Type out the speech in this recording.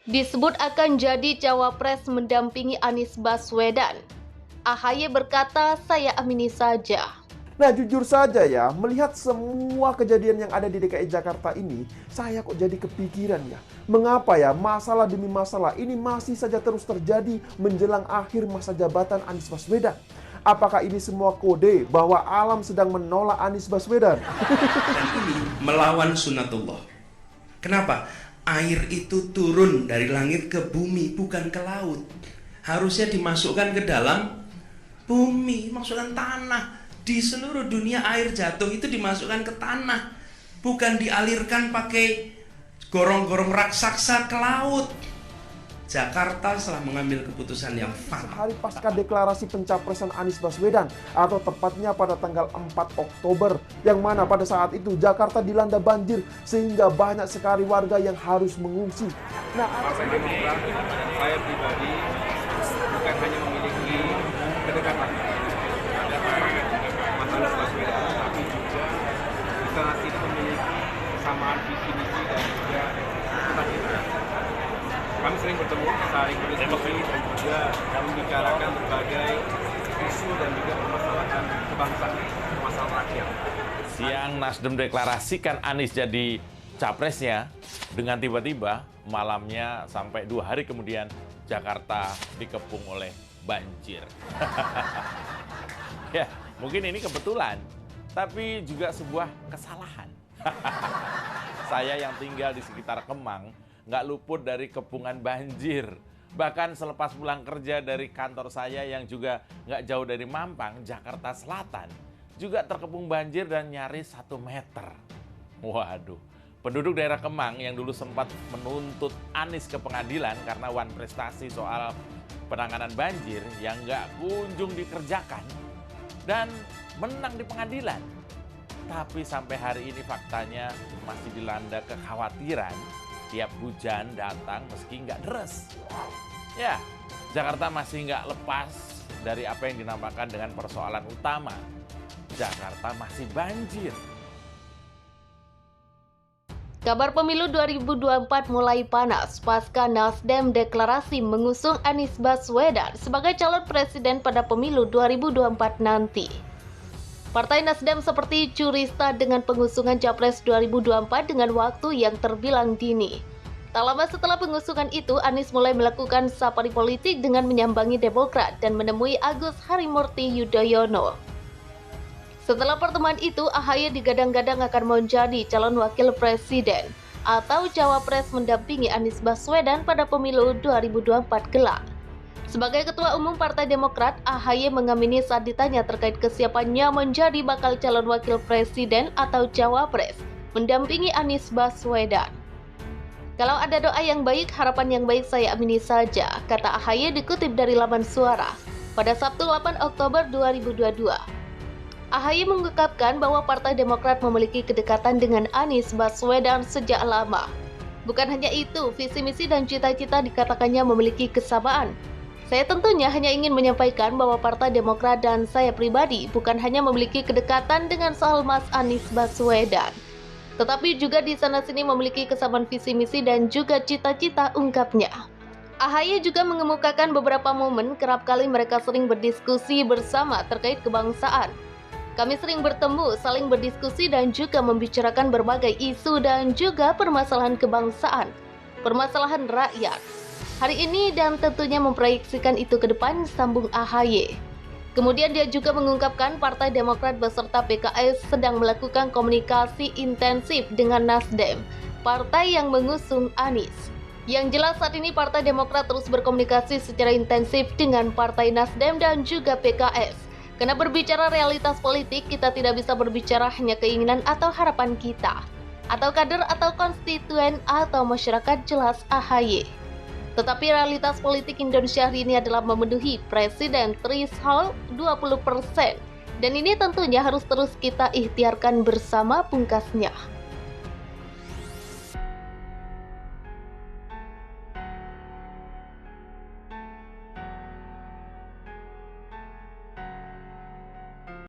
Disebut akan jadi cawapres mendampingi Anies Baswedan. AHY berkata, saya amini saja. Nah, jujur saja ya, melihat semua kejadian yang ada di DKI Jakarta ini, saya kok jadi kepikiran ya. Mengapa ya masalah demi masalah ini masih saja terus terjadi menjelang akhir masa jabatan Anies Baswedan? Apakah ini semua kode bahwa alam sedang menolak Anies Baswedan? Dan ini melawan sunnatullah. Kenapa? Air itu turun dari langit ke bumi, bukan ke laut. Harusnya dimasukkan ke dalam bumi, masukkan tanah. Di seluruh dunia air jatuh itu dimasukkan ke tanah, bukan dialirkan pakai gorong-gorong raksasa ke laut. Jakarta telah mengambil keputusan yang fatal. Hari pasca deklarasi pencapresan Anies Baswedan, atau tepatnya pada tanggal 4 Oktober, yang mana pada saat itu Jakarta dilanda banjir sehingga banyak sekali warga yang harus mengungsi. Nah, Partai Demokrat, saya pribadi bukan hanya memiliki kedekatan ada Mas Anies Baswedan, tapi juga kita nanti memiliki kesamaan visi misi dan juga cita-cita. Kami sering bertemu, saling berdiskusi dan juga membicarakan berbagai isu dan juga permasalahan kebangsaan, permasalahan rakyat. Siang Nasdem deklarasikan Anies jadi capresnya, dengan tiba-tiba malamnya sampai 2 hari kemudian Jakarta dikepung oleh banjir. Ya, mungkin ini kebetulan, tapi juga sebuah kesalahan. Saya yang tinggal di sekitar Kemang nggak luput dari kepungan banjir. Bahkan selepas pulang kerja dari kantor saya yang juga nggak jauh dari Mampang, Jakarta Selatan, juga terkepung banjir dan nyaris 1 meter. Waduh, penduduk daerah Kemang yang dulu sempat menuntut Anies ke pengadilan karena wan prestasi soal penanganan banjir yang nggak kunjung dikerjakan dan menang di pengadilan. Tapi sampai hari ini faktanya masih dilanda kekhawatiran tiap hujan datang meski nggak deres. Ya, Jakarta masih nggak lepas dari apa yang dinamakan dengan persoalan utama. Jakarta masih banjir. Kabar pemilu 2024 mulai panas pasca Nasdem deklarasi mengusung Anies Baswedan sebagai calon presiden pada pemilu 2024 nanti. Partai Nasdem seperti curi start dengan pengusungan Capres 2024 dengan waktu yang terbilang dini. Tak lama setelah pengusungan itu, Anies mulai melakukan safari politik dengan menyambangi Demokrat dan menemui Agus Harimurti Yudhoyono. Setelah pertemuan itu, AHY digadang-gadang akan menjadi calon wakil presiden atau cawapres mendampingi Anies Baswedan pada pemilu 2024 kelak. Sebagai Ketua Umum Partai Demokrat, AHY mengamini saat ditanya terkait kesiapannya menjadi bakal calon wakil presiden atau cawapres mendampingi Anies Baswedan. Kalau ada doa yang baik, harapan yang baik saya amini saja, kata AHY dikutip dari laman Suara pada Sabtu 8 Oktober 2022. AHY mengungkapkan bahwa Partai Demokrat memiliki kedekatan dengan Anies Baswedan sejak lama. Bukan hanya itu, visi misi dan cita-cita dikatakannya memiliki kesamaan. Saya tentunya hanya ingin menyampaikan bahwa Partai Demokrat dan saya pribadi bukan hanya memiliki kedekatan dengan soal Mas Anies Baswedan, tetapi juga di sana-sini memiliki kesamaan visi misi dan juga cita-cita, ungkapnya. AHY juga mengemukakan beberapa momen kerap kali mereka sering berdiskusi bersama terkait kebangsaan. Kami sering bertemu, saling berdiskusi dan juga membicarakan berbagai isu dan juga permasalahan kebangsaan, permasalahan rakyat. Hari ini dan tentunya memproyeksikan itu ke depan, sambung AHY. Kemudian dia juga mengungkapkan Partai Demokrat beserta PKS sedang melakukan komunikasi intensif dengan Nasdem, partai yang mengusung Anies. Yang jelas saat ini Partai Demokrat terus berkomunikasi secara intensif dengan Partai Nasdem dan juga PKS. Karena berbicara realitas politik, kita tidak bisa berbicara hanya keinginan atau harapan kita, atau kader atau konstituen atau masyarakat, jelas AHY. Tetapi realitas politik Indonesia hari ini adalah memenuhi presiden threshold 20%. Dan ini tentunya harus terus kita ikhtiarkan bersama, pungkasnya.